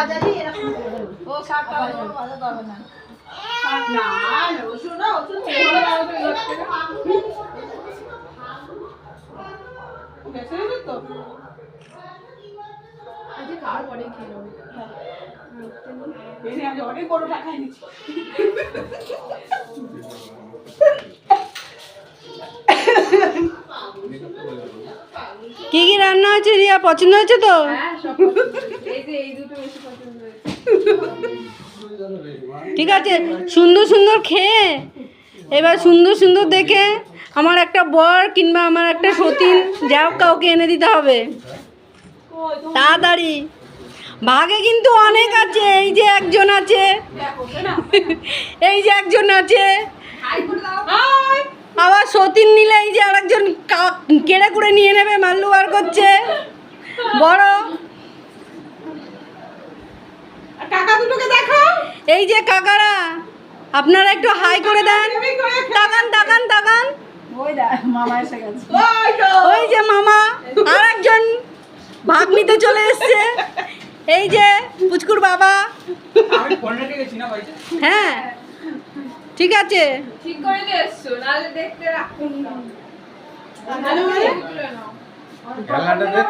বাজাবি এরকম ও শাকটা বাজাতে হবে না না রসুন না রসুন তেল দাও তো ওকে ছেড়ে তো আজকে খাওয়ার পরে খেয়ে নেব এই আমি অনেক বড় টাকা নিয়েছি কি কি রান্না হয়েছে রিয়া, পছন্দ হয়েছে তো? ঠিক আছে, সুন্দর সুন্দর খেয়ে এবার সুন্দর সুন্দর দেখে আমার একটা বর কিংবা আমার একটা সতীন যাও কাউকে এনে দিতে হবে তাড়াতাড়ি। ভাগে কিন্তু অনেক আছে, এই যে একজন আছে, এই যে একজন আছে, আবার সতীন নিলে এই যে আরেকজন কেড়ে কুড়ে নিয়ে নেবে, মাল্লু বার করছে বড়। কাকা দুটোকে দেখো, এই যে কাকারা, আপনারা একটু হাই করে দেন, তাকান তাকান তাকান, ওই দা মামা এসে গেছে, ওই যে মামা আর একজন ভাগ নিতে চলে এসছে, এই যে পুচকুর বাবা। হ্যাঁ ঠিক আছে, ঠিক করে দিয়ে এসছো, নাহলে দেখতে রাখুন না।